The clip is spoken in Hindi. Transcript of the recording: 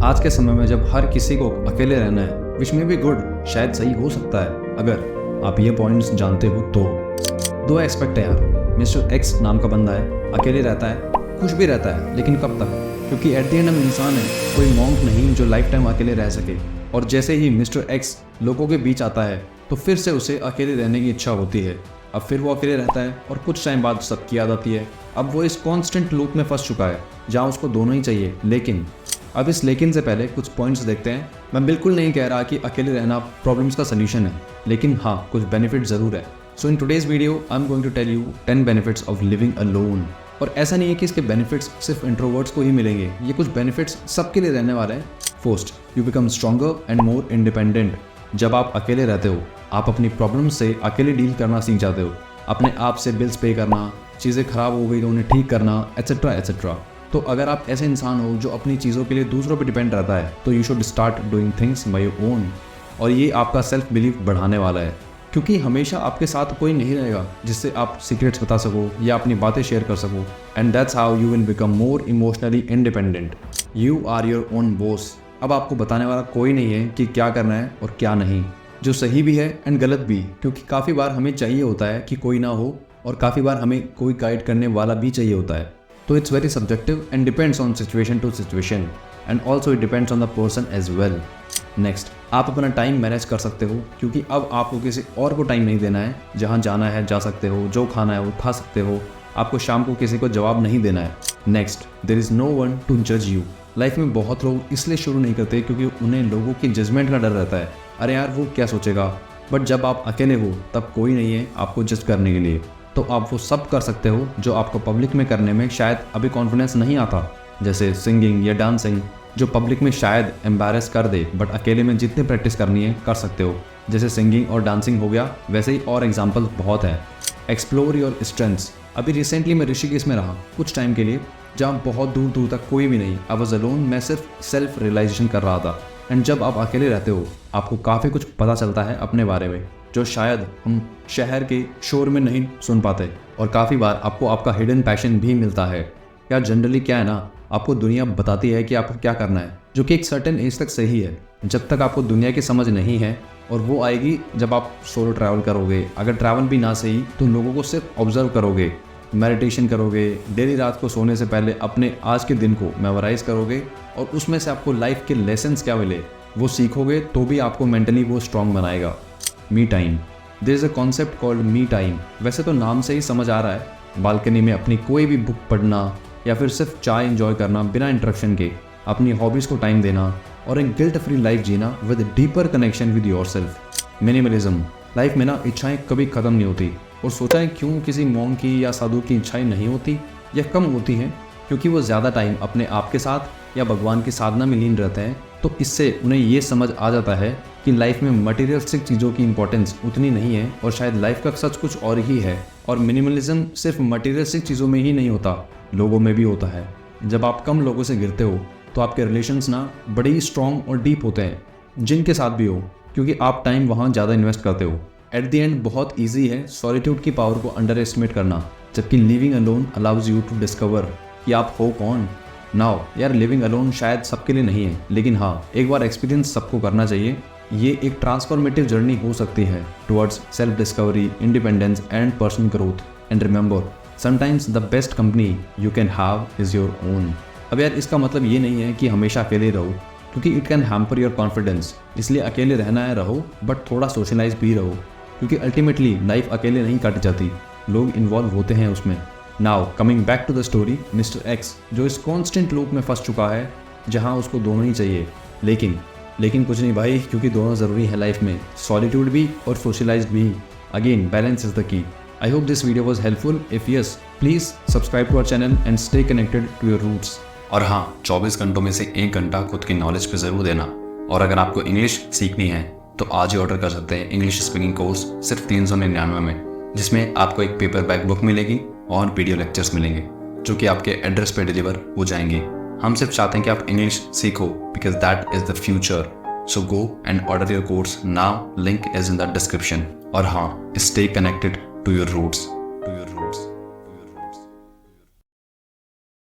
आज के समय में जब हर किसी को अकेले रहना है, विच में भी गुड, शायद सही हो सकता है अगर आप ये पॉइंट्स जानते हो तो। दो एस्पेक्ट है यार। मिस्टर एक्स नाम का बंदा है, अकेले रहता है, खुश भी रहता है, लेकिन कब तक? क्योंकि एट द एंड हम इंसान है, कोई मॉन्क नहीं जो लाइफ टाइम अकेले रह सके। और जैसे ही मिस्टर एक्स लोगों के बीच आता है तो फिर से उसे अकेले रहने की इच्छा होती है। अब फिर वो अकेले रहता है और कुछ टाइम बाद सबकी याद आती है। अब वो इस कॉन्स्टेंट लूप में फंस चुका है जहाँ उसको दोनों ही चाहिए। लेकिन अब इस लेकिन से पहले कुछ पॉइंट्स देखते हैं। मैं बिल्कुल नहीं कह रहा कि अकेले रहना प्रॉब्लम्स का सलूशन है, लेकिन हाँ, कुछ बेनिफिट ज़रूर है। So in today's video I am going to tell you 10 benefits of living alone. और ऐसा नहीं है कि इसके बेनिफिट्स सिर्फ इंट्रोवर्ट्स को ही मिलेंगे, ये कुछ बेनिफिट्स सबके लिए रहने वाले हैं। First, you become stronger and more independent. जब आप अकेले रहते हो, आप अपनी प्रॉब्लम्स से अकेले डील करना सीख जाते हो। अपने आप से बिल्स पे करना, चीज़ें खराब हो गई तो उन्हें ठीक करना, एट्सेट्रा एट्सेट्रा। तो अगर आप ऐसे इंसान हो जो अपनी चीज़ों के लिए दूसरों पर डिपेंड रहता है, तो you should start doing things by your own. और ये आपका सेल्फ बिलीफ बढ़ाने वाला है, क्योंकि हमेशा आपके साथ कोई नहीं रहेगा जिससे आप सीक्रेट्स बता सको या अपनी बातें शेयर कर सको। And that's how you will become more emotionally independent. You are your own boss. अब आपको बताने वाला कोई नहीं है कि क्या करना है और क्या नहीं, जो सही भी है एंड गलत भी। क्योंकि काफ़ी बार हमें चाहिए होता है कि कोई ना हो, और काफ़ी बार हमें कोई गाइड करने वाला भी चाहिए होता है। तो it's very subjective and depends on situation to situation, and also it depends on the person as well. Next, आप अपना टाइम मैनेज कर सकते हो, क्योंकि अब आपको किसी और को टाइम नहीं देना है। जहाँ जाना है जा सकते हो, जो खाना है वो खा सकते हो, आपको शाम को किसी को जवाब नहीं देना है। Next, there is no one to जज यू। लाइफ में बहुत लोग इसलिए शुरू नहीं करते क्योंकि उन्हें लोगों की जजमेंट का डर रहता है। अरे यार, वो क्या सोचेगा। बट जब आप अकेले हो तब कोई नहीं है आपको जज करने के लिए, तो आप वो सब कर सकते हो जो आपको पब्लिक में करने में शायद अभी कॉन्फिडेंस नहीं आता। जैसे सिंगिंग या डांसिंग, जो पब्लिक में शायद एम्बैरेस कर दे, बट अकेले में जितनी प्रैक्टिस करनी है कर सकते हो। जैसे सिंगिंग और डांसिंग हो गया, वैसे ही और एग्जाम्पल बहुत है। Explore your strengths. अभी रिसेंटली मैं ऋषिकेश में रहा कुछ टाइम के लिए, जहाँ बहुत दूर दूर तक कोई भी नहीं। I was alone. मैं सिर्फ सेल्फ रियलाइजेशन कर रहा था। एंड जब आप अकेले रहते हो, आपको काफ़ी कुछ पता चलता है अपने बारे में, जो शायद हम शहर के शोर में नहीं सुन पाते। और काफ़ी बार आपको आपका हिडन पैशन भी मिलता है। यार जनरली क्या है ना, आपको दुनिया बताती है कि आपको क्या करना है, जो कि एक सर्टेन एज तक सही है, जब तक आपको दुनिया की समझ नहीं है। और वो आएगी जब आप सोलो ट्रैवल करोगे। अगर ट्रैवल भी ना सही तो लोगों को सिर्फ ऑब्जर्व करोगे, मेडिटेशन करोगे, डेली रात को सोने से पहले अपने आज के दिन को मेमोराइज करोगे, और उसमें से आपको लाइफ के लेसन्स क्या मिले वो सीखोगे, तो भी आपको मेंटली वो स्ट्रॉन्ग बनाएगा। Me time. There is a concept called me time. वैसे तो नाम से ही समझ आ रहा है, बालकनी में अपनी कोई भी बुक पढ़ना, या फिर सिर्फ चाय एंजॉय करना बिना इंटरप्शन के, अपनी हॉबीज़ को टाइम देना, और एक गिल्ट फ्री लाइफ जीना with deeper connection with yourself. Minimalism. Life में ना इच्छाएं कभी ख़त्म नहीं होती। और सोचा है क्यों किसी मॉन्क की या साधु की इच्छाएं नहीं होती या कम होती हैं? क्योंकि वो ज़्यादा टाइम अपने आप के साथ या भगवान की साधना में लीन रहते हैं। तो इससे उन्हें ये समझ आ जाता है कि लाइफ में मटेरियलिस्टिक चीज़ों की इंपॉर्टेंस उतनी नहीं है, और शायद लाइफ का सच कुछ और ही है। और मिनिमलिज्म सिर्फ मटेरियलिस्टिक चीज़ों में ही नहीं होता, लोगों में भी होता है। जब आप कम लोगों से घिरते हो तो आपके रिलेशंस ना बड़े ही स्ट्रॉन्ग और डीप होते हैं, जिनके साथ भी हो, क्योंकि आप टाइम वहाँ ज़्यादा इन्वेस्ट करते हो। एट द एंड बहुत ईजी है सॉलिट्यूड की पावर को अंडर एस्टिमेट करना, जबकि living alone allows you to discover कि आप हो कौन। नाउ यार, लिविंग अलोन शायद सबके लिए नहीं है, लेकिन हाँ, एक बार एक्सपीरियंस सबको करना चाहिए। ये एक ट्रांसफॉर्मेटिव जर्नी हो सकती है towards self discovery, independence and personal growth. And remember, sometimes the best company you can have is your own. अब यार, इसका मतलब ये नहीं है कि हमेशा अकेले रहो, क्योंकि it can hamper your confidence. इसलिए अकेले रहना है रहो, बट थोड़ा सोशलाइज भी रहो, क्योंकि अल्टीमेटली लाइफ अकेले नहीं कट जाती, लोग इन्वॉल्व होते हैं उसमें। Now coming back to the story, mister X जो इस कॉन्स्टेंट लूप में फंस चुका है जहाँ उसको दोनों ही चाहिए। लेकिन कुछ नहीं भाई, क्योंकि दोनों ज़रूरी है लाइफ में, सॉलिट्यूड भी और सोशलाइज्ड भी। Again, balance is the key. I hope this video was helpful. If yes, please subscribe to our channel and stay connected to your roots. और हाँ, 24 घंटों में से 1 घंटा खुद की नॉलेज पे ज़रूर देना। और अगर आपको इंग्लिश सीखनी है तो आज ही ऑर्डर कर सकते हैं इंग्लिश स्पीकिंग कोर्स सिर्फ 399 में, जिसमें आपको एक पेपर बैक बुक मिलेगी और वीडियो लेक्चर्स मिलेंगे, जो कि आपके एड्रेस पे डिलीवर हो जाएंगे। हम सिर्फ चाहते हैं कि आप इंग्लिश सीखो, because that is the future. So go and order your course now, link is in the description. और हाँ, stay connected to your roots.